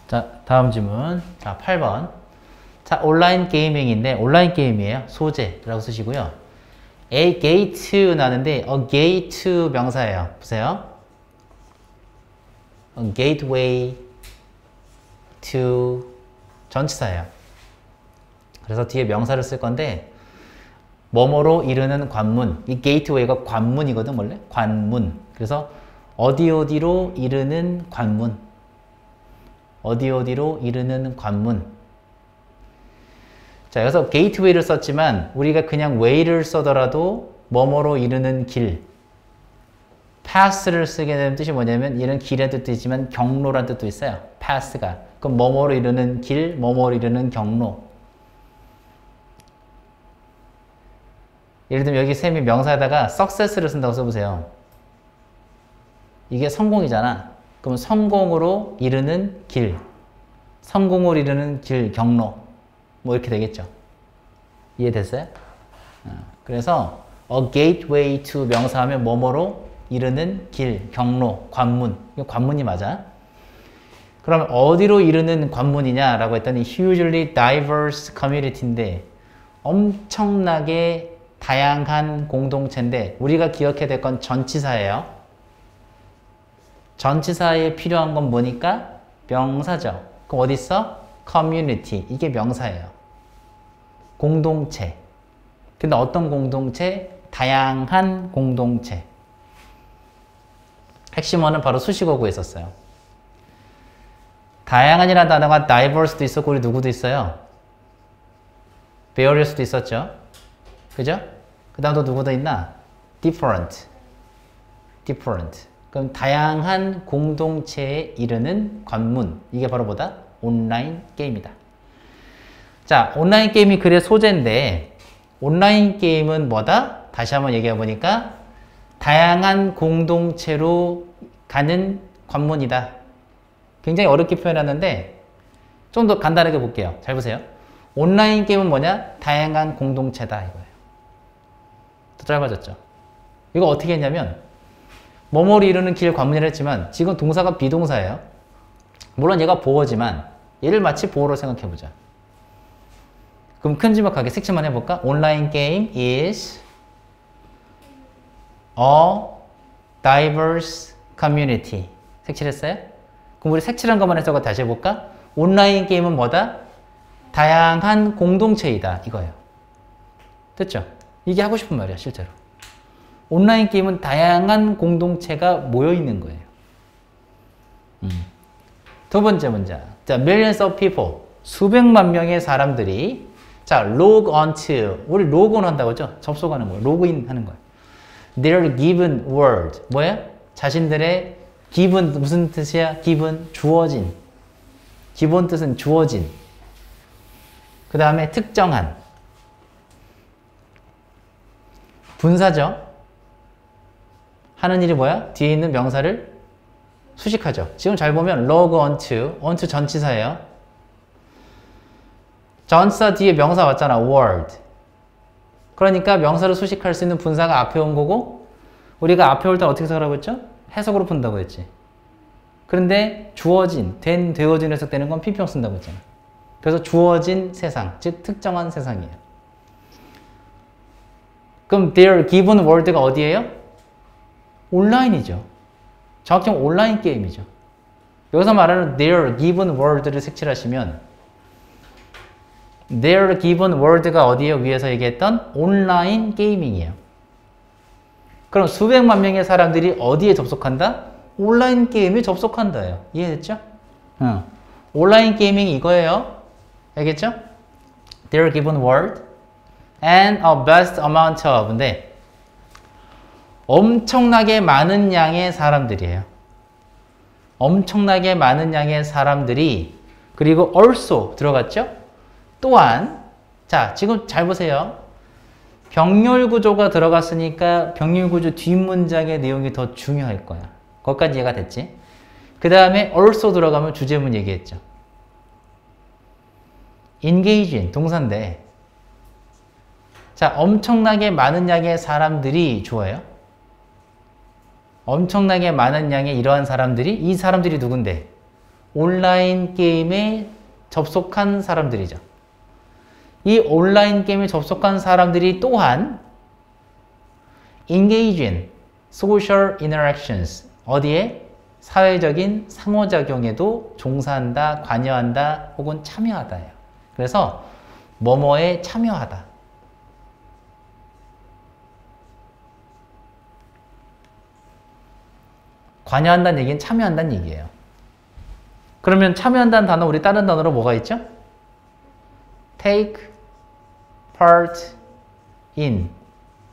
자, 다음 질문. 자, 8번. 자, 온라인 게이밍인데, 온라인 게임이에요. 소재라고 쓰시고요. A gate 나는데, a gate 명사예요. 보세요. A gateway to 전치사예요. 그래서 뒤에 명사를 쓸 건데, 뭐뭐로 이르는 관문. 이 게이트웨이가 관문이거든, 원래? 관문. 그래서 어디로 이르는 관문. 어디로 이르는 관문. 자, 여기서 게이트웨이를 썼지만 우리가 그냥 웨이를 써더라도 뭐뭐로 이르는 길. pass를 쓰게 되는 뜻이 뭐냐면 얘는 길의 뜻도 있지만 경로란 뜻도 있어요. pass가. 그럼 뭐뭐로 이르는 길, 뭐뭐로 이르는 경로. 예를 들면 여기 쌤이 명사에다가 success를 쓴다고 써보세요. 이게 성공이잖아. 그럼 성공으로 이르는 길, 성공으로 이르는 길, 경로 뭐 이렇게 되겠죠. 이해됐어요? 그래서 a gateway to 명사하면 뭐뭐로 이르는 길, 경로, 관문. 이거 관문이 맞아. 그럼 어디로 이르는 관문이냐라고 했더니 hugely diverse community인데 엄청나게 다양한 공동체인데 우리가 기억해야 될 건 전치사예요. 전치사에 필요한 건 뭐니까? 명사죠. 그럼 어디 있어? community. 이게 명사예요. 공동체. 근데 어떤 공동체? 다양한 공동체. 핵심어는 바로 수식어구에 있었어요. 다양한이라는 단어가 diverse도 있었고 우리 누구도 있어요? various 수도 있었죠. 그죠? 그 다음 또 누구도 있나? different. 그럼 다양한 공동체에 이르는 관문. 이게 바로 뭐다? 온라인 게임이다. 자, 온라인 게임이 글의 소재인데 온라인 게임은 뭐다? 다시 한번 얘기해 보니까 다양한 공동체로 가는 관문이다. 굉장히 어렵게 표현하는데 좀 더 간단하게 볼게요. 잘 보세요. 온라인 게임은 뭐냐? 다양한 공동체다 이거예요. 더 짧아졌죠? 이거 어떻게 했냐면 뭐뭐를 이루는 길 관문이라 했지만 지금 동사가 비동사예요. 물론 얘가 보어지만 얘를 마치 보어로 생각해보자. 그럼 큼지막하게 색칠만 해볼까? 온라인 게임 is a diverse community. 색칠했어요? 그럼 우리 색칠한 것만 해서 다시 해볼까? 온라인 게임은 뭐다? 다양한 공동체이다. 이거예요. 됐죠? 이게 하고 싶은 말이야, 실제로. 온라인 게임은 다양한 공동체가 모여있는 거예요. 두 번째 문제. 자, millions of people. 수백만 명의 사람들이 자, log on to. 우리 로그온 한다고 하죠? 접속하는 거예요. 로그인 하는 거예요. Their given word. 뭐야? 자신들의 given 무슨 뜻이야? given 주어진. 기본 뜻은 주어진. 그 다음에 특정한. 분사죠? 하는 일이 뭐야? 뒤에 있는 명사를 수식하죠. 지금 잘 보면 log onto 전치사예요. 전치사 뒤에 명사 왔잖아. word. 그러니까 명사를 수식할 수 있는 분사가 앞에 온 거고 우리가 앞에 올 때 어떻게 해석하라고 했죠? 해석으로 푼다고 했지. 그런데 주어진, 되어진 해석되는 건 PP형 쓴다고 했잖아. 그래서 주어진 세상, 즉 특정한 세상이에요. 그럼 their given world가 어디예요? 온라인이죠. 정확히 온라인 게임이죠. 여기서 말하는 their given world를 색칠하시면 their given world가 어디예요? 위에서 얘기했던 온라인 게이밍이에요. 그럼 수백만 명의 사람들이 어디에 접속한다? 온라인 게임에 접속한다예요. 이해됐죠? 온라인 게이밍 이거예요. 알겠죠? Their given world and a vast amount of. 근데 엄청나게 많은 양의 사람들이에요. 엄청나게 많은 양의 사람들이 그리고 also 들어갔죠? 또한 자, 지금 잘 보세요. 병렬 구조가 들어갔으니까 병렬 구조 뒷문장의 내용이 더 중요할 거야. 거기까지 이해가 됐지? 그 다음에 also 들어가면 주제문 얘기했죠. engage in 동사인데 자, 엄청나게 많은 양의 사람들이 좋아요. 엄청나게 많은 양의 이러한 사람들이 이 사람들이 누군데? 온라인 게임에 접속한 사람들이죠. 이 온라인 게임에 접속한 사람들이 또한 engage in social interactions, 어디에? 사회적인 상호작용에도 종사한다, 관여한다, 혹은 참여하다예요. 그래서 뭐뭐에 참여하다. 관여한다는 얘기는 참여한다는 얘기예요. 그러면 참여한다는 단어, 우리 다른 단어로 뭐가 있죠? take part in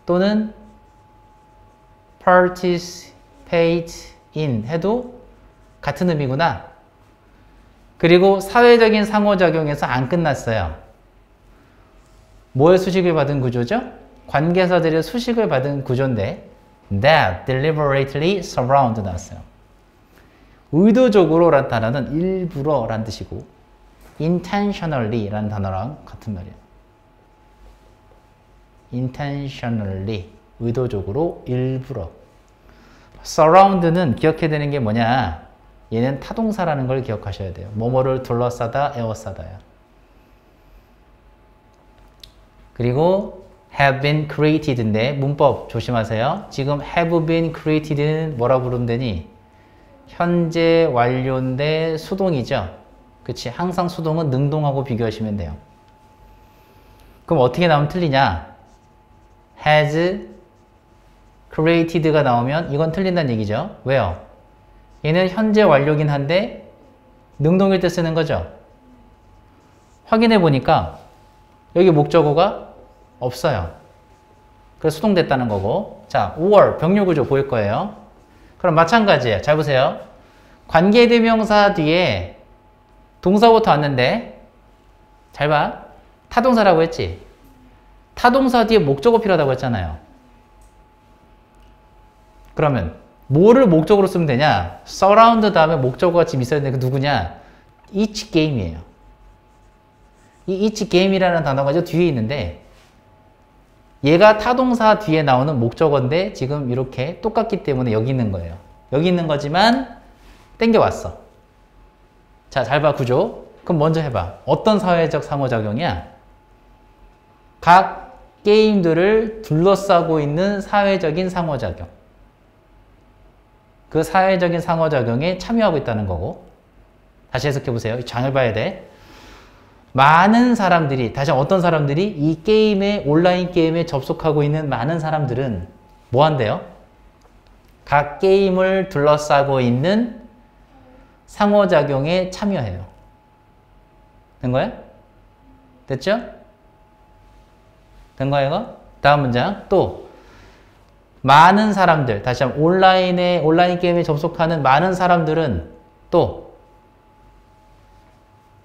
또는 participate in 해도 같은 의미구나. 그리고 사회적인 상호작용에서 안 끝났어요. 뭐의 수식을 받은 구조죠? 관계사들의 수식을 받은 구조인데 that deliberately surround 나왔어요. 의도적으로 라는 단어는 일부러 라는 뜻이고 intentionally 라는 단어랑 같은 말이에요. intentionally 의도적으로 일부러. surround는 기억해야 되는 게 뭐냐? 얘는 타동사라는 걸 기억하셔야 돼요. 뭐뭐를 둘러싸다, 에워싸다야. 그리고 have been created인데 문법 조심하세요. 지금 have been created는 뭐라 부르면 되니? 현재 완료인데 수동이죠. 그치? 항상 수동은 능동하고 비교하시면 돼요. 그럼 어떻게 나오면 틀리냐? has created가 나오면 이건 틀린다는 얘기죠. 왜요? 얘는 현재 완료긴 한데 능동일 때 쓰는 거죠. 확인해 보니까 여기 목적어가 없어요. 그래서 수동됐다는 거고. 자, 5월 병렬구조 보일 거예요. 그럼 마찬가지예요. 잘 보세요. 관계대명사 뒤에 동사부터 왔는데 잘 봐. 타동사라고 했지. 타동사 뒤에 목적어 필요하다고 했잖아요. 그러면 뭐를 목적으로 쓰면 되냐? surround 다음에 목적어가 지금 있어야 되는데 그 누구냐? each game이에요. 이 each game이라는 단어가 저 뒤에 있는데 얘가 타동사 뒤에 나오는 목적어인데 지금 이렇게 똑같기 때문에 여기 있는 거예요. 여기 있는 거지만 땡겨왔어. 자, 잘 봐, 구조. 그럼 먼저 해봐. 어떤 사회적 상호작용이야? 각 게임들을 둘러싸고 있는 사회적인 상호작용. 그 사회적인 상호작용에 참여하고 있다는 거고. 다시 해석해보세요. 장을 봐야 돼. 많은 사람들이, 다시 어떤 사람들이 이 게임에, 온라인 게임에 접속하고 있는 많은 사람들은 뭐 한대요? 각 게임을 둘러싸고 있는 상호작용에 참여해요. 된 거야? 됐죠? 된 거야, 이거? 다음 문장. 또, 많은 사람들, 다시 한번 온라인 게임에 접속하는 많은 사람들은 또,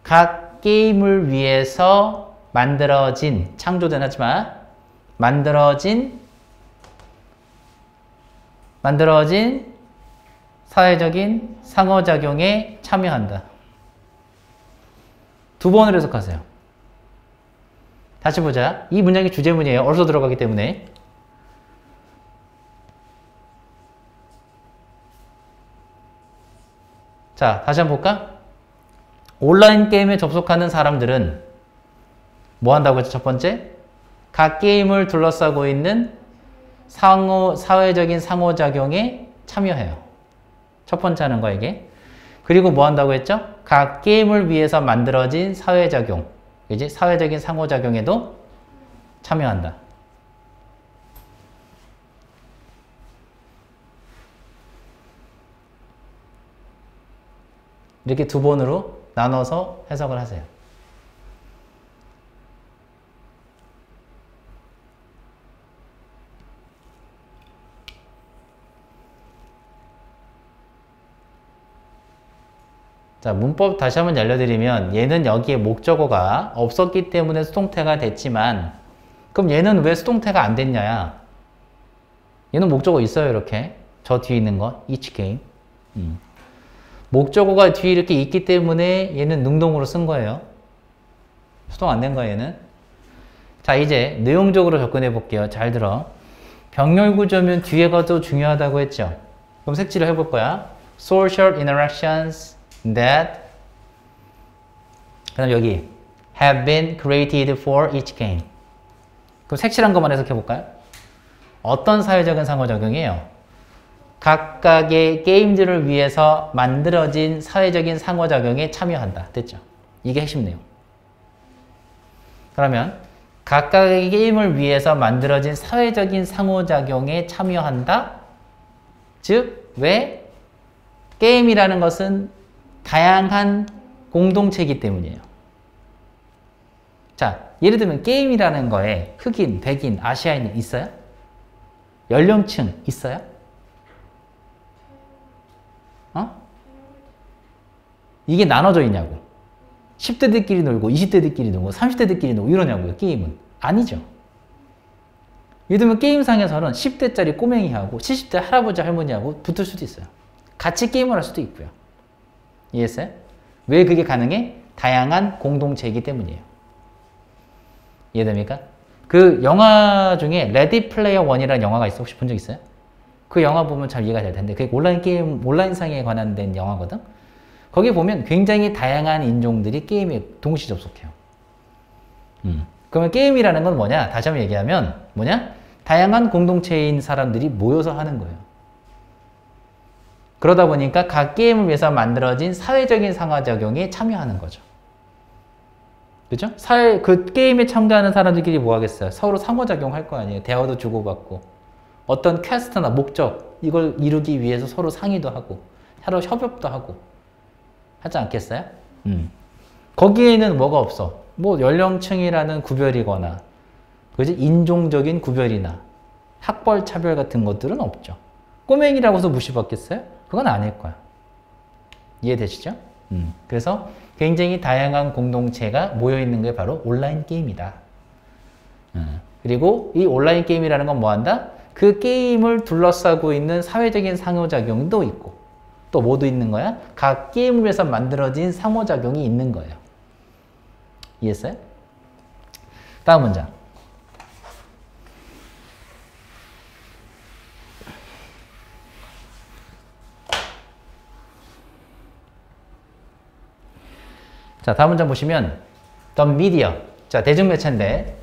각 게임을 위해서 만들어진, 창조된 하지만, 만들어진 사회적인 상호작용에 참여한다. 두 번을 해석하세요. 다시 보자. 이 문장이 주제문이에요. 얼서 들어가기 때문에. 자, 다시 한번 볼까? 온라인 게임에 접속하는 사람들은 뭐 한다고 했죠? 첫 번째, 각 게임을 둘러싸고 있는 사회적인 상호작용에 참여해요. 첫 번째 하는 거 이게. 그리고 뭐 한다고 했죠? 각 게임을 위해서 만들어진 사회작용, 이제 사회적인 상호작용에도 참여한다. 이렇게 두 번으로 나눠서 해석을 하세요. 자, 문법 다시 한번 알려드리면 얘는 여기에 목적어가 없었기 때문에 수동태가 됐지만 그럼 얘는 왜 수동태가 안 됐냐? 얘는 목적어 있어요, 이렇게. 저 뒤에 있는 거, each game. 목적어가 뒤에 이렇게 있기 때문에 얘는 능동으로 쓴 거예요. 수동 안 된 거예요, 얘는. 자, 이제 내용적으로 접근해 볼게요. 잘 들어. 병렬 구조면 뒤에가 더 중요하다고 했죠. 그럼 색칠을 해볼 거야. Social interactions that 그다음 여기 have been created for each game. 그럼 색칠한 것만 해석해 볼까요? 어떤 사회적인 상호작용이에요? 각각의 게임들을 위해서 만들어진 사회적인 상호작용에 참여한다. 됐죠? 이게 핵심 내용. 그러면 각각의 게임을 위해서 만들어진 사회적인 상호작용에 참여한다. 즉, 왜? 게임이라는 것은 다양한 공동체이기 때문이에요. 자, 예를 들면 게임이라는 거에 흑인, 백인, 아시아인 있어요? 연령층 있어요? 이게 나눠져 있냐고. 10대들끼리 놀고 20대들끼리 놀고 30대들끼리 놀고 이러냐고요. 게임은. 아니죠. 예를 들면 게임상에서는 10대짜리 꼬맹이하고 70대 할아버지 할머니하고 붙을 수도 있어요. 같이 게임을 할 수도 있고요. 이해했어요? 왜 그게 가능해? 다양한 공동체이기 때문이에요. 이해됩니까? 그 영화 중에 레디 플레이어 원이라는 영화가 있어. 혹시 본 적 있어요? 그 영화 보면 잘 이해가 될 텐데 그게 온라인 게임, 온라인상에 관련된 영화거든? 거기 보면 굉장히 다양한 인종들이 게임에 동시 접속해요. 그러면 게임이라는 건 뭐냐? 다시 한번 얘기하면 뭐냐? 다양한 공동체인 사람들이 모여서 하는 거예요. 그러다 보니까 각 게임을 위해서 만들어진 사회적인 상호작용에 참여하는 거죠. 그죠? 그 게임에 참가하는 사람들끼리 뭐 하겠어요? 서로 상호작용 할 거 아니에요. 대화도 주고받고. 어떤 퀘스트나 목적, 이걸 이루기 위해서 서로 상의도 하고, 서로 협업도 하고. 하지 않겠어요? 거기에는 뭐가 없어? 뭐 연령층이라는 구별이거나, 그지? 인종적인 구별이나 학벌 차별 같은 것들은 없죠. 꼬맹이라고 해서 무시받겠어요? 그건 아닐 거야. 이해되시죠? 그래서 굉장히 다양한 공동체가 모여있는 게 바로 온라인 게임이다. 그리고 이 온라인 게임이라는 건 뭐 한다? 그 게임을 둘러싸고 있는 사회적인 상호작용도 있고 또 뭐도 있는 거야? 각 게임을 위해서 만들어진 상호작용이 있는 거예요. 이해했어요? 다음 문장. 자, 다음 문장 보시면 the media. 자, 대중매체인데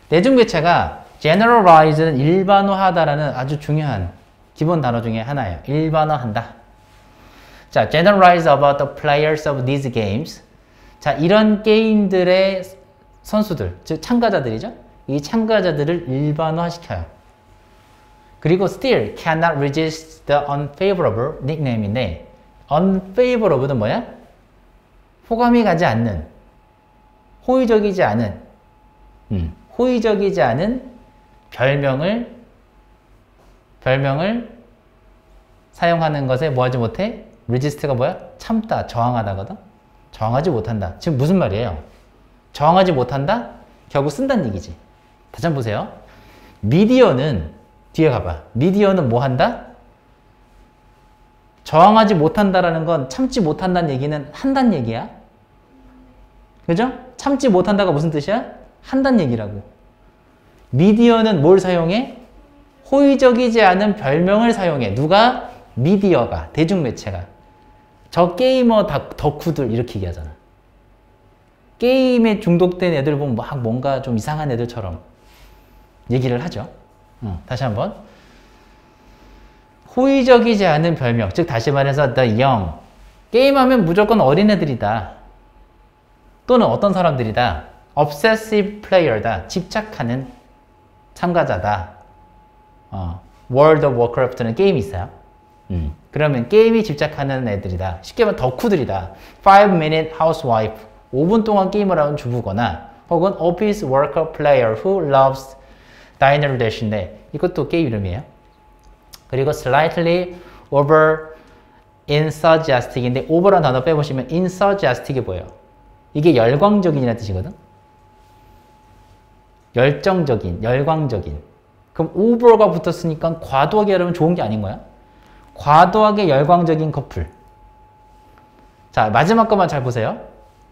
대중매체가 generalize는 일반화하다라는 아주 중요한 기본 단어 중에 하나예요. 일반화한다. 자, generalize about the players of these games. 자, 이런 게임들의 선수들, 즉 참가자들이죠. 이 참가자들을 일반화시켜요. 그리고 still cannot resist the unfavorable nickname인데 unfavorable는 뭐야? 호감이 가지 않는, 호의적이지 않은, 호의적이지 않은 별명을 사용하는 것에 뭐 하지 못해? resist가 뭐야? 참다, 저항하다거든? 저항하지 못한다. 지금 무슨 말이에요? 저항하지 못한다? 결국 쓴다는 얘기지. 다시 한번 보세요. 미디어는, 뒤에 가봐. 미디어는 뭐 한다? 저항하지 못한다라는 건 참지 못한다는 얘기는 한다는 얘기야. 그죠? 참지 못한다가 무슨 뜻이야? 한다는 얘기라고. 미디어는 뭘 사용해? 호의적이지 않은 별명을 사용해. 누가? 미디어가, 대중매체가. 저 게이머 덕후들 이렇게 얘기하잖아. 게임에 중독된 애들 보면 막 뭔가 좀 이상한 애들처럼 얘기를 하죠. 다시 한번. 호의적이지 않은 별명, 즉 다시 말해서 the young. 게임하면 무조건 어린애들이다. 또는 어떤 사람들이다. obsessive player다. 집착하는 참가자다. World of Warcraft는 게임이 있어요. 그러면 게임이 집착하는 애들이다. 쉽게 말하면 덕후들이다. 5-minute housewife. 5분 동안 게임을 하는 주부거나 혹은 office worker player who loves diner dash인데 이것도 게임 이름이에요. 그리고 slightly over enthusiastic인데 over라는 단어 빼보시면 enthusiastic이 보여요. 이게 열광적인이라는 뜻이거든. 열정적인, 열광적인. 그럼 over가 붙었으니까 과도하게 하려면 좋은 게 아닌 거야? 과도하게 열광적인 커플. 자, 마지막 것만 잘 보세요.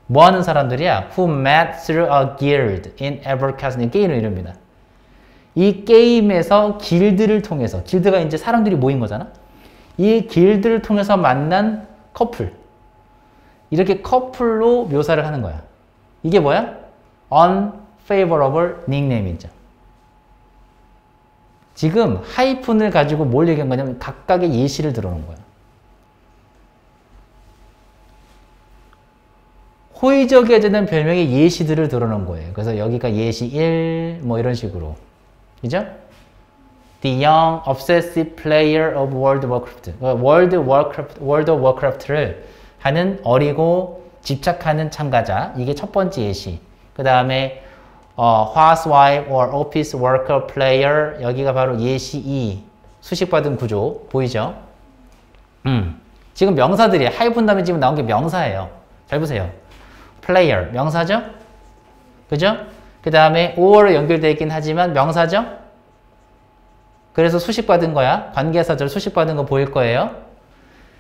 뭐 하는 사람들이야? Who met through a guild in Evercasting. 게임 이름입니다. 이 게임에서 길드를 통해서, 길드가 이제 사람들이 모인 거잖아? 이 길드를 통해서 만난 커플. 이렇게 커플로 묘사를 하는 거야. 이게 뭐야? unfavorable nickname이죠. 지금 하이픈을 가지고 뭘 얘기한 거냐면 각각의 예시를 들어놓은 거야. 호의적이어지는 별명의 예시들을 들어놓은 거예요. 그래서 여기가 예시 1, 뭐 이런 식으로. 그죠? The young obsessive player of World of Warcraft. World of Warcraft를 하는 어리고 집착하는 참가자. 이게 첫 번째 예시. 그 다음에 housewife or office worker player. 여기가 바로 예시 2. 수식받은 구조. 보이죠? 지금 명사들이 하이픈 다음에 지금 나온 게 명사예요. 잘 보세요. player. 명사죠? 그죠? 그 다음에 or로 연결되어 있긴 하지만 명사죠? 그래서 수식받은 거야. 관계사절 수식받은 거 보일 거예요.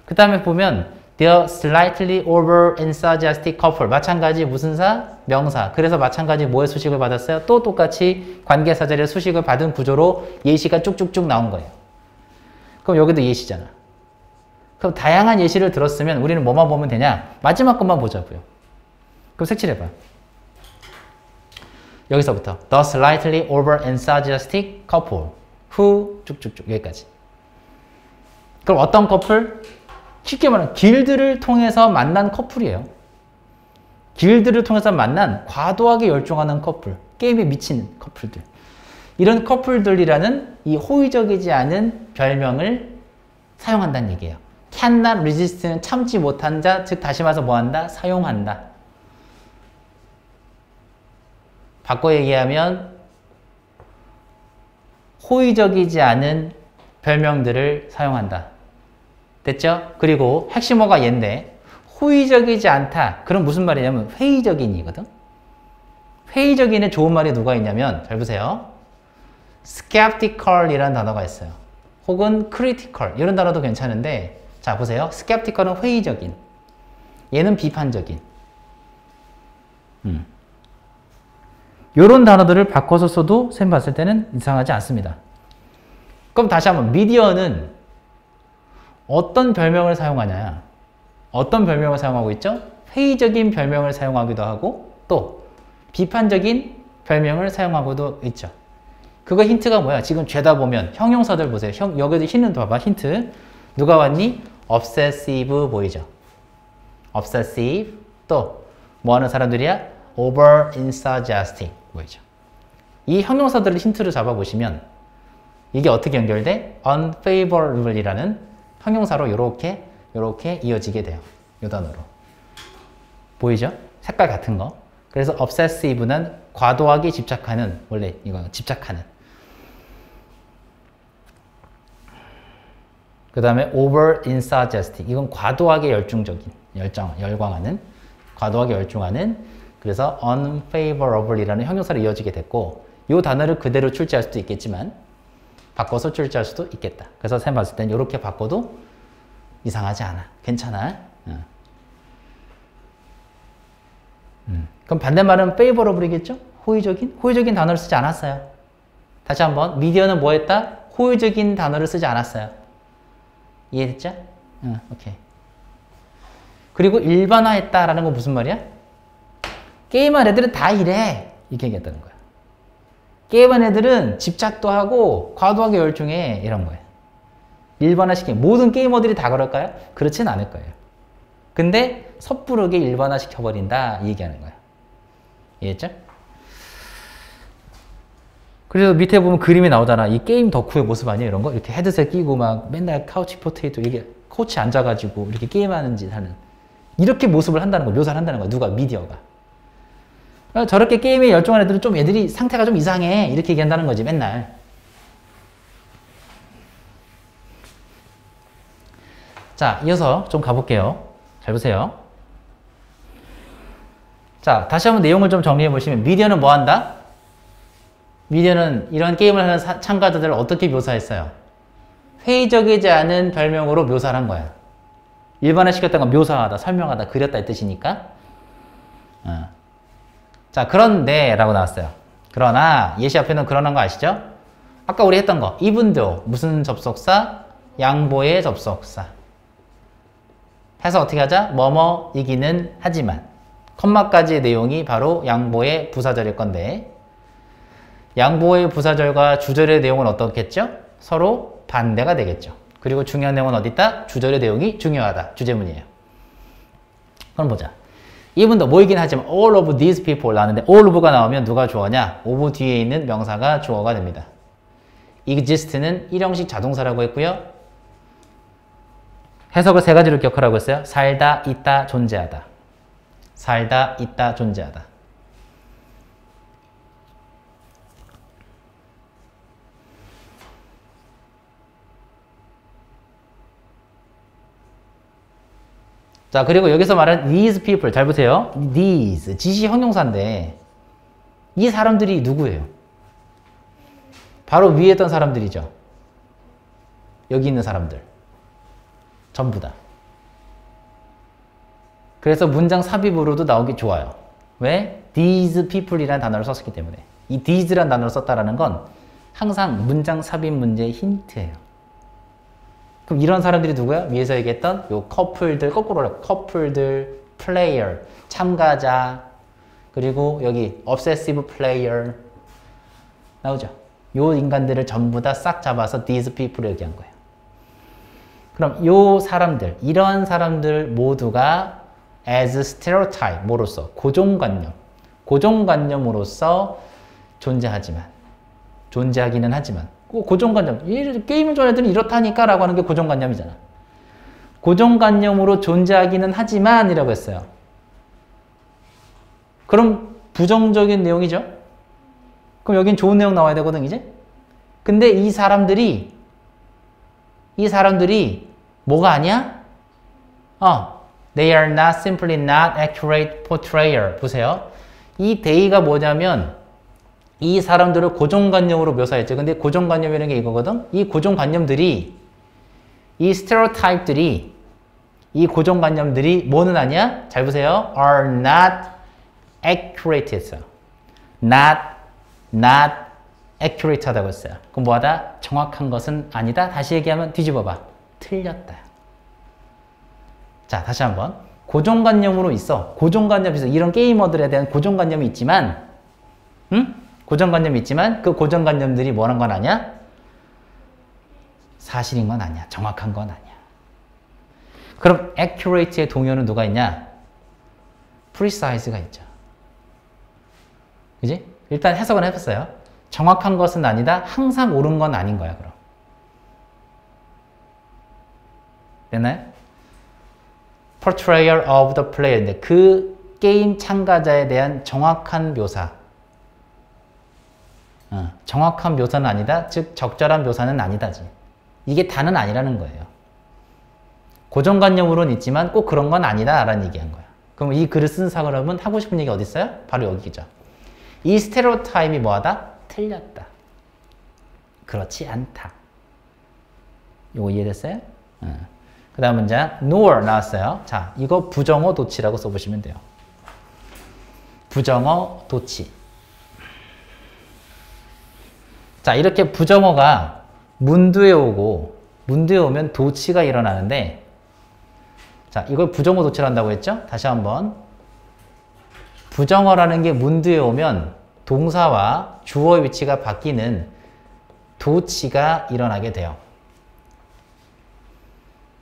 그 다음에 보면 The slightly over enthusiastic couple. 마찬가지 무슨 사? 명사. 그래서 마찬가지 뭐의 수식을 받았어요? 또 똑같이 관계사절의 수식을 받은 구조로 예시가 쭉쭉쭉 나온 거예요. 그럼 여기도 예시잖아. 그럼 다양한 예시를 들었으면 우리는 뭐만 보면 되냐? 마지막 것만 보자고요. 그럼 색칠해봐. 여기서부터 The slightly over enthusiastic couple who 쭉쭉쭉 여기까지. 그럼 어떤 커플? 쉽게 말하면 길드를 통해서 만난 커플이에요. 길드를 통해서 만난 과도하게 열중하는 커플, 게임에 미친 커플들. 이런 커플들이라는 이 호의적이지 않은 별명을 사용한다는 얘기예요. cannot resist는 참지 못한 자, 즉 다시 말해서 뭐한다? 사용한다. 바꿔 얘기하면 호의적이지 않은 별명들을 사용한다. 됐죠? 그리고 핵심어가 얘인데 호의적이지 않다. 그럼 무슨 말이냐면 회의적인이거든. 회의적인의 좋은 말이 누가 있냐면 잘 보세요. skeptical이라는 단어가 있어요. 혹은 critical 이런 단어도 괜찮은데 자 보세요. skeptical은 회의적인. 얘는 비판적인. 이런 단어들을 바꿔서 써도 쌤 봤을 때는 이상하지 않습니다. 그럼 다시 한번 미디어는 어떤 별명을 사용하냐? 어떤 별명을 사용하고 있죠? 회의적인 별명을 사용하기도 하고 또 비판적인 별명을 사용하고도 있죠. 그거 힌트가 뭐야? 지금 죄다 보면 형용사들 보세요. 여기도 힌트 봐봐. 힌트. 누가 왔니? obsessive 보이죠? obsessive 또 뭐 하는 사람들이야? over enthusiastic 보이죠? 이 형용사들을 힌트를 잡아보시면 이게 어떻게 연결돼? unfavorable이라는 형용사로 이렇게 이어지게 돼요. 이 단어로. 보이죠? 색깔 같은 거. 그래서 obsessive는 과도하게 집착하는, 원래 이거 집착하는. 그 다음에 over enthusiastic. 이건 과도하게 열중적인, 열광하는, 과도하게 열중하는. 그래서 unfavorable이라는 형용사로 이어지게 됐고 이 단어를 그대로 출제할 수도 있겠지만 바꿔서 출제할 수도 있겠다. 그래서 쌤 봤을 땐 이렇게 바꿔도 이상하지 않아. 괜찮아. 그럼 반대말은 favorable이겠죠? 호의적인? 호의적인 단어를 쓰지 않았어요. 다시 한번. 미디어는 뭐 했다? 호의적인 단어를 쓰지 않았어요. 이해됐죠? 오케이. 그리고 일반화했다라는 건 무슨 말이야? 게임한 애들은 다 이래. 이렇게 얘기했다는 거야. 게임한 애들은 집착도 하고 과도하게 열중해. 이런 거예요. 일반화시킨 모든 게이머들이 다 그럴까요? 그렇진 않을 거예요. 근데 섣부르게 일반화시켜버린다. 이 얘기하는 거야. 이해했죠? 그래서 밑에 보면 그림이 나오잖아. 이 게임 덕후의 모습 아니에요? 이런 거? 이렇게 헤드셋 끼고 막 맨날 카우치 포테이토 이게 코치 앉아가지고 이렇게 게임하는 짓 하는 이렇게 모습을 한다는 거, 묘사를 한다는 거야. 누가? 미디어가. 저렇게 게임에 열중한 애들은 좀 애들이 상태가 좀 이상해. 이렇게 얘기한다는 거지, 맨날. 자, 이어서 좀 가볼게요. 잘 보세요. 자, 다시 한번 내용을 좀 정리해 보시면 미디어는 뭐 한다? 미디어는 이런 게임을 하는 참가자들을 어떻게 묘사했어요? 회의적이지 않은 별명으로 묘사를 한 거야. 일반화시켰다는 건 묘사하다, 설명하다, 그렸다 이 뜻이니까. 자, 그런데 라고 나왔어요. 그러나 예시 앞에는 그러는 거 아시죠? 아까 우리 했던 거 이분도 무슨 접속사? 양보의 접속사. 해서 어떻게 하자? 뭐뭐이기는 하지만. 컴마까지의 내용이 바로 양보의 부사절일 건데 양보의 부사절과 주절의 내용은 어떻겠죠? 서로 반대가 되겠죠. 그리고 중요한 내용은 어디 있다? 주절의 내용이 중요하다. 주제문이에요. 그럼 보자. 이분도 뭐이긴 하지만 all of these people 나왔는데 all of가 나오면 누가 주어냐? of 뒤에 있는 명사가 주어가 됩니다. exist는 일형식 자동사라고 했고요. 해석을 세 가지로 기억하라고 했어요. 살다, 있다, 존재하다. 살다, 있다, 존재하다. 자, 그리고 여기서 말하는 these people, 잘 보세요. these, 지시 형용사인데 이 사람들이 누구예요? 바로 위에 있던 사람들이죠. 여기 있는 사람들. 전부 다. 그래서 문장 삽입으로도 나오기 좋아요. 왜? these people이라는 단어를 썼기 때문에. 이 these라는 단어를 썼다라는 건 항상 문장 삽입 문제의 힌트예요. 그럼 이런 사람들이 누구야? 위에서 얘기했던 요 커플들, 거꾸로 커플들, 플레이어, 참가자, 그리고 여기 obsessive player 나오죠? 요 인간들을 전부 다 싹 잡아서 these people을 얘기한 거예요. 그럼 요 사람들, 이런 사람들 모두가 as stereotype, 뭐로서? 고정관념으로서 존재하기는 하지만 고정관념, 게임을 좋아하는 애들은 이렇다니까 라고 하는 게 고정관념이잖아. 고정관념으로 존재하기는 하지만 이라고 했어요. 그럼 부정적인 내용이죠? 그럼 여긴 좋은 내용 나와야 되거든, 이제? 근데 이 사람들이 뭐가 아니야? They are not simply not accurate portrayal. 보세요. 이 they가 뭐냐면 이 사람들을 고정관념으로 묘사했죠. 근데 고정관념이라는 게 이거거든? 이 고정관념들이, 이 스테레오타입들이, 이 고정관념들이 뭐는 아니야? 잘 보세요. are not accurate 했어요. not accurate 하다고 했어요. 그럼 뭐하다? 정확한 것은 아니다. 다시 얘기하면 뒤집어봐. 틀렸다. 자, 다시 한번. 고정관념으로 있어. 고정관념이 있어. 이런 게이머들에 대한 고정관념이 있지만, 고정관념이 있지만 그 고정관념들이 뭐란 건 아니야? 사실인 건 아니야. 정확한 건 아니야. 그럼 accurate의 동요는 누가 있냐? precise가 있죠. 그지? 일단 해석은 해봤어요. 정확한 것은 아니다. 항상 옳은 건 아닌 거야, 그럼. 됐나요? portrayal of the player인데 그 게임 참가자에 대한 정확한 묘사. 정확한 묘사는 아니다. 즉 적절한 묘사는 아니다지. 이게 다는 아니라는 거예요. 고정관념으로는 있지만 꼭 그런 건 아니다 라는 얘기한 거야. 그럼 이 글을 쓴 사람은 하고 싶은 얘기 어디 있어요? 바로 여기죠. 이 스테레오타입이 뭐하다? 틀렸다. 그렇지 않다. 이거 이해됐어요? 그 다음 문장 nor 나왔어요. 자, 이거 부정어 도치라고 써보시면 돼요. 부정어 도치. 자, 이렇게 부정어가 문두에 오면 도치가 일어나는데, 자, 이걸 부정어 도치를 한다고 했죠? 다시 한번. 부정어라는 게 문두에 오면 동사와 주어의 위치가 바뀌는 도치가 일어나게 돼요.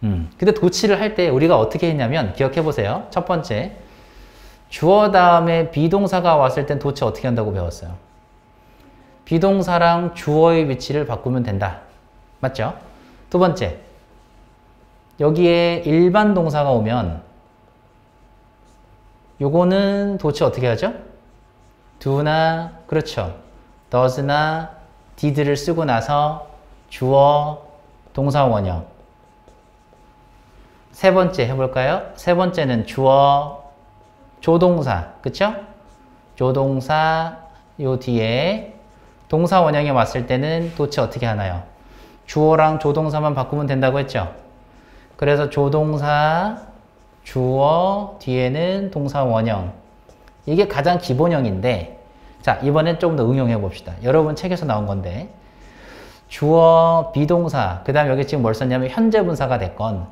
근데 도치를 할 때 우리가 어떻게 했냐면, 기억해 보세요. 첫 번째, 주어 다음에 비동사가 왔을 땐 도치 어떻게 한다고 배웠어요? 비동사랑 주어의 위치를 바꾸면 된다. 맞죠? 두 번째, 여기에 일반 동사가 오면 요거는 도치 어떻게 하죠? do나, 그렇죠. does나 did를 쓰고 나서 주어, 동사 원형. 세 번째 해볼까요? 세 번째는 주어, 조동사, 그쵸? 조동사 요 뒤에 동사 원형에 왔을 때는 도치 어떻게 하나요? 주어랑 조동사만 바꾸면 된다고 했죠? 그래서 조동사, 주어, 뒤에는 동사 원형. 이게 가장 기본형인데, 자, 이번엔 좀 더 응용해 봅시다. 여러분 책에서 나온 건데, 주어, 비동사, 그 다음 여기 지금 뭘 썼냐면 현재 분사가 됐건,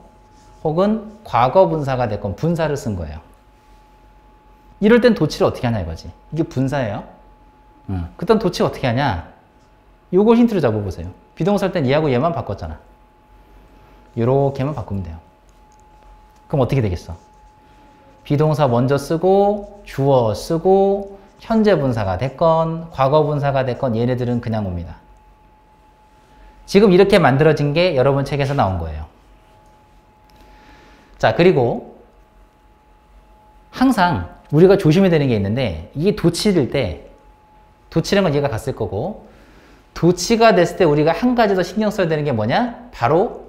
혹은 과거 분사가 됐건 분사를 쓴 거예요. 이럴 땐 도치를 어떻게 하냐 이거지. 이게 분사예요. 그땐 도치 어떻게 하냐? 요거 힌트를 잡아보세요. 비동사 할 땐 얘하고 얘만 바꿨잖아. 요렇게만 바꾸면 돼요. 그럼 어떻게 되겠어? 비동사 먼저 쓰고 주어 쓰고 현재 분사가 됐건 과거 분사가 됐건 얘네들은 그냥 옵니다. 지금 이렇게 만들어진 게 여러분 책에서 나온 거예요. 자, 그리고 항상 우리가 조심해야 되는 게 있는데 이게 도치일 때 도치라는 건 얘가 갔을 거고 도치가 됐을 때 우리가 한 가지 더 신경 써야 되는 게 뭐냐? 바로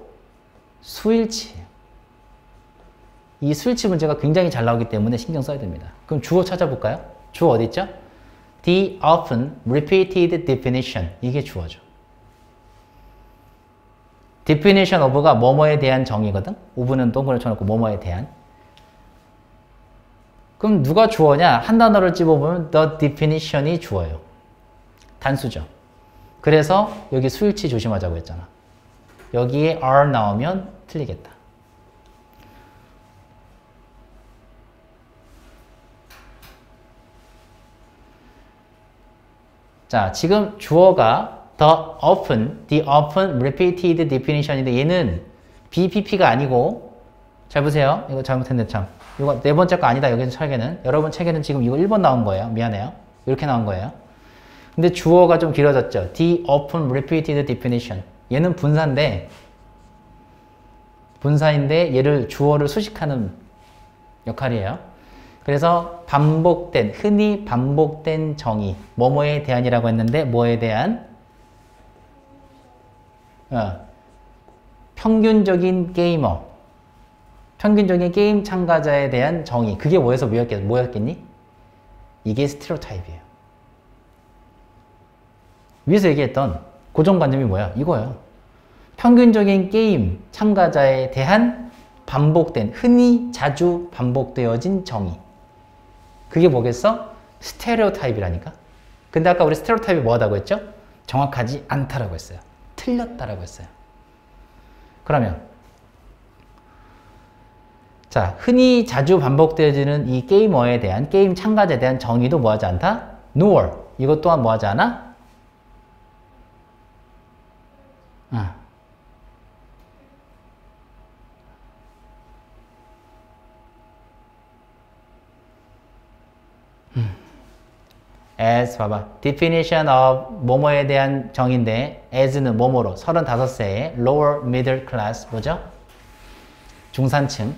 수일치예요. 이 수일치 문제가 굉장히 잘 나오기 때문에 신경 써야 됩니다. 그럼 주어 찾아볼까요? 주어 어디 있죠? The often repeated definition. 이게 주어죠. definition of가 뭐뭐에 대한 정의거든? of는 동그라미 쳐놓고 뭐뭐에 대한. 그럼 누가 주어냐? 한 단어를 집어보면 the definition이 주어요. 단수죠. 그래서 여기 수일치 조심하자고 했잖아. 여기에 are 나오면 틀리겠다. 자, 지금 주어가 the often repeated definition인데 얘는 BPP가 아니고 잘 보세요. 이거 잘못했네 참. 이거 네 번째 거 아니다. 여기 책에는. 여러분 책에는 지금 이거 1번 나온 거예요. 미안해요. 이렇게 나온 거예요. 근데 주어가 좀 길어졌죠. The often repeated definition. 얘는 분사인데 얘를 주어를 수식하는 역할이에요. 그래서 반복된, 흔히 반복된 정의, 뭐뭐에 대한이라고 했는데 뭐에 대한? 평균적인 게이머, 평균적인 게임 참가자에 대한 정의. 그게 뭐였겠니? 이게 스테레오타입이에요. 위에서 얘기했던 고정관념이 뭐야? 이거예요. 평균적인 게임 참가자에 대한 반복된, 흔히 자주 반복되어진 정의. 그게 뭐겠어? 스테레오타입이라니까. 근데 아까 우리 스테레오타입이 뭐하다고 했죠? 정확하지 않다라고 했어요. 틀렸다라고 했어요. 그러면 자, 흔히 자주 반복되어지는 이 게이머에 대한, 게임 참가자에 대한 정의도 뭐하지 않다? nor. 이것 또한 뭐하지 않아? as 봐봐. definition of 뭐뭐에 대한 정의인데 as는 뭐뭐로 35세의 lower middle class 뭐죠? 중산층,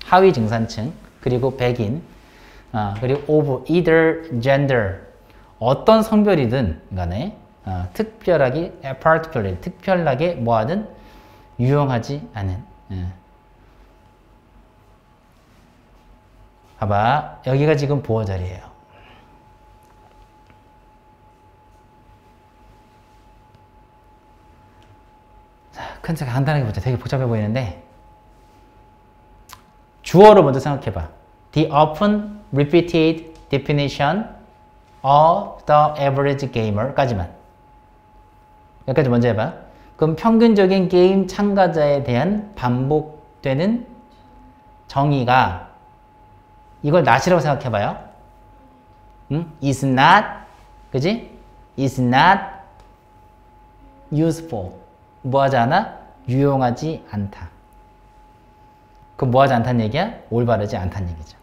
하위 중산층, 그리고 백인, 그리고 of either gender 어떤 성별이든 간에 특별하게 particularly 특별하게 뭐하든 유용하지 않은. 봐봐. 여기가 지금 보호 자리예요. 큰 책 간단하게 보자. 되게 복잡해 보이는데 주어를 먼저 생각해봐. The often repeated definition of the average gamer까지만. 여기까지 먼저 해봐. 그럼 평균적인 게임 참가자에 대한 반복되는 정의가 이걸 not이라고 생각해봐요. is not, 그지? is not useful. 뭐하지 않아? 유용하지 않다. 그럼 뭐하지 않다는 얘기야? 올바르지 않다는 얘기죠.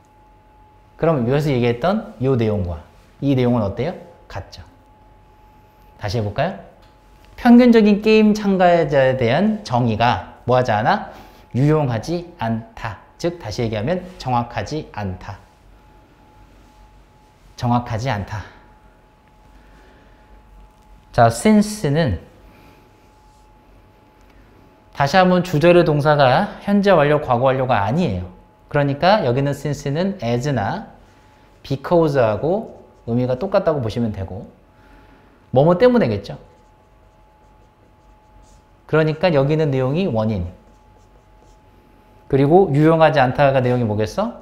그럼 여기서 얘기했던 이 내용과 이 내용은 어때요? 같죠. 다시 해볼까요? 평균적인 게임 참가자에 대한 정의가 뭐하지 않아? 유용하지 않다. 즉 다시 얘기하면 정확하지 않다. 정확하지 않다. 자, since는 다시 한번 주절의 동사가 현재 완료, 과거 완료가 아니에요. 그러니까 여기는 since는 as나 because하고 의미가 똑같다고 보시면 되고 뭐뭐 때문에겠죠. 그러니까 여기 있는 내용이 원인. 그리고 유용하지 않다가 내용이 뭐겠어?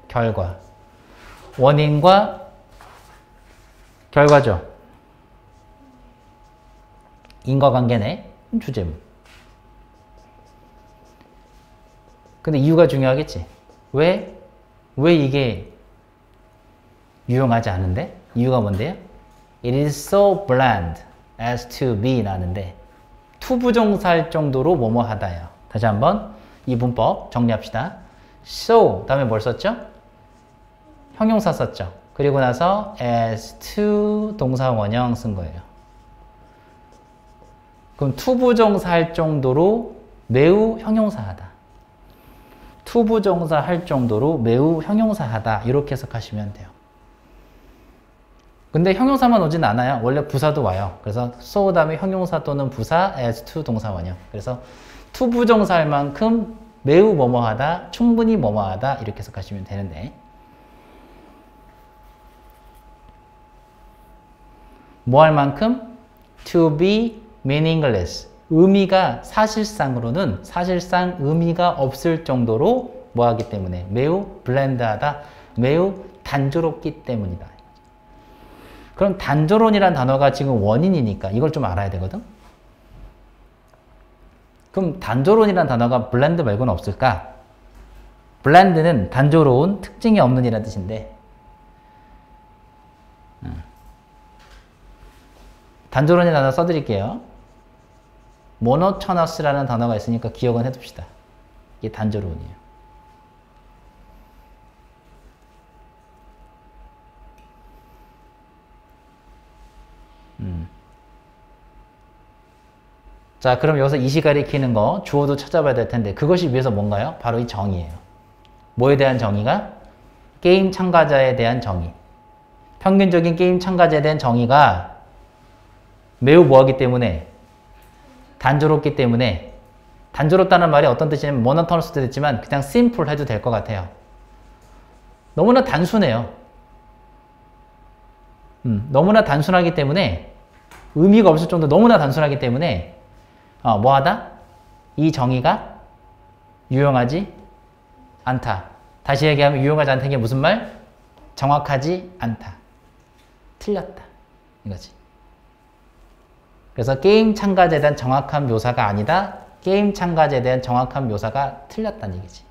결과. 원인과 결과죠. 인과관계네. 주제문. 근데 이유가 중요하겠지. 왜 이게 유용하지 않은데? 이유가 뭔데요? It is so bland as to be 나는데 투부정사할 정도로 뭐뭐 하다요. 다시 한번 이 문법 정리합시다. so 다음에 뭘 썼죠? 형용사 썼죠. 그리고 나서 as to 동사 원형 쓴 거예요. 그럼 투부정사 할 정도로 매우 형용사하다. 투부정사 할 정도로 매우 형용사하다. 이렇게 해석하시면 돼요. 근데 형용사만 오진 않아요. 원래 부사도 와요. 그래서 so 다음에 형용사 또는 부사 as to 동사 원형. 그래서 투부정사 할 만큼 매우 뭐뭐하다, 충분히 뭐뭐하다 이렇게 해석하시면 되는데 뭐 할 만큼? to be meaningless. 의미가 사실상 의미가 없을 정도로 뭐 하기 때문에 매우 블렌드하다, 매우 단조롭기 때문이다. 그럼 단조로운이란 단어가 지금 원인이니까 이걸 좀 알아야 되거든. 그럼 단조로운이란 단어가 블렌드 말고는 없을까? 블렌드는 단조로운, 특징이 없는 이라는 뜻인데 단조로운이라는 단어 써드릴게요. monotonous라는 단어가 있으니까 기억은 해둡시다. 이게 단조로운이에요. 자, 그럼 여기서 이시 가리키는 거 주어도 찾아봐야 될 텐데 그것이 위해서 뭔가요? 바로 이 정의예요. 뭐에 대한 정의가? 게임 참가자에 대한 정의. 평균적인 게임 참가자에 대한 정의가 매우 뭐하기 때문에? 단조롭기 때문에. 단조롭다는 말이 어떤 뜻이냐면 monotonous도 됐지만 그냥 simple 해도 될 것 같아요. 너무나 단순해요. 너무나 단순하기 때문에 의미가 없을 정도 너무나 단순하기 때문에 뭐하다? 이 정의가 유용하지 않다. 다시 얘기하면 유용하지 않다는 게 무슨 말? 정확하지 않다. 틀렸다. 이거지. 그래서 게임 참가자에 대한 정확한 묘사가 아니다. 게임 참가자에 대한 정확한 묘사가 틀렸다는 얘기지.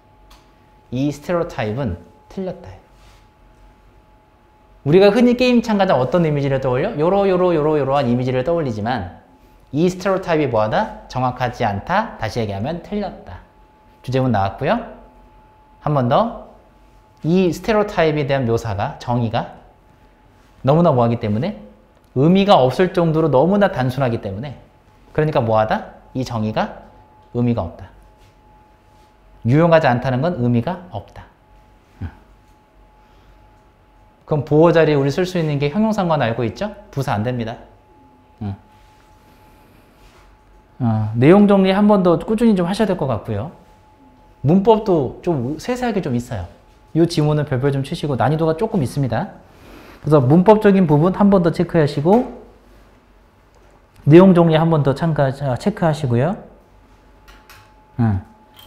이 스테레오타입은 틀렸다. 우리가 흔히 게임 참가자 어떤 이미지를 떠올려? 요러한 이미지를 떠올리지만 이 스테레오타입이 뭐하다? 정확하지 않다. 다시 얘기하면 틀렸다. 주제문 나왔고요. 한 번 더. 이 스테레오타입에 대한 묘사가, 정의가 너무나 뭐하기 때문에? 의미가 없을 정도로 너무나 단순하기 때문에 그러니까 뭐하다? 이 정의가 의미가 없다. 유용하지 않다는 건 의미가 없다. 그럼 보호 자리에 우리 쓸 수 있는 게 형용사만 알고 있죠? 부사 안 됩니다. 내용 정리 한 번 더 꾸준히 좀 하셔야 될 것 같고요. 문법도 좀 세세하게 좀 있어요. 이 지문은 별별 좀 치시고 난이도가 조금 있습니다. 그래서 문법적인 부분 한 번 더 체크하시고 내용 정리 한 번 더 체크하시고요.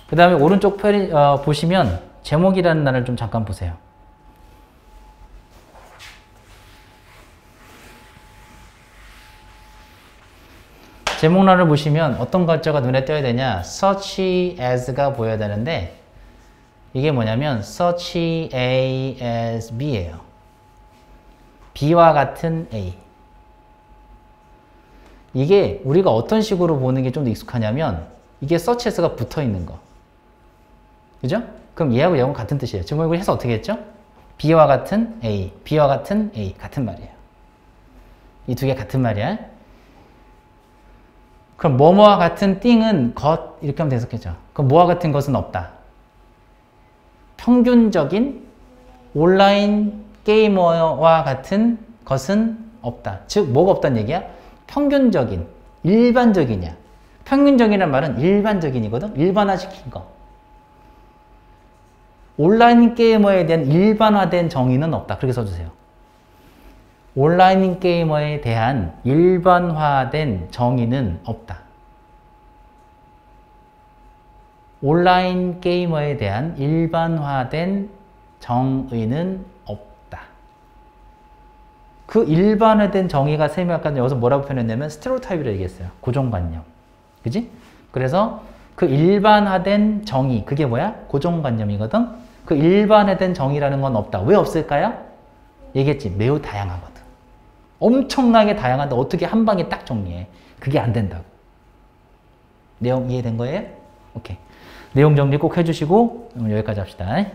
그 다음에 오른쪽 보시면 제목이라는 날을 좀 잠깐 보세요. 제목란을 보시면 어떤 글자가 눈에 띄어야 되냐? such as가 보여야 되는데 이게 뭐냐면 such A as B예요. B와 같은 A. 이게 우리가 어떤 식으로 보는 게 좀 더 익숙하냐면 이게 such as가 붙어 있는 거. 그죠? 그럼 얘하고 얘하고 같은 뜻이에요. 지금 이걸 해서 어떻게 했죠? B와 같은 A, B와 같은 A 같은 말이에요. 이 두 개 같은 말이야. 그럼 뭐뭐와 같은 띵은 것 이렇게 하면 해석했죠. 그럼 뭐와 같은 것은 없다. 평균적인 온라인 게이머와 같은 것은 없다. 즉 뭐가 없다는 얘기야? 평균적인, 일반적이냐. 평균적이라는 말은 일반적인이거든. 일반화시킨 거. 온라인 게이머에 대한 일반화된 정의는 없다. 그렇게 써주세요. 온라인 게이머에 대한 일반화된 정의는 없다. 온라인 게이머에 대한 일반화된 정의는 없다. 그 일반화된 정의가 쌤이 아까 여기서 뭐라고 표현했냐면 스테레오타입이라고 얘기했어요. 고정관념. 그지? 그래서 그 일반화된 정의, 그게 뭐야? 고정관념이거든? 그 일반화된 정의라는 건 없다. 왜 없을까요? 얘기했지. 매우 다양하거든. 엄청나게 다양한데 어떻게 한 방에 딱 정리해. 그게 안 된다고. 내용 이해된 거예요? 오케이. 내용 정리 꼭 해주시고 오늘 여기까지 합시다.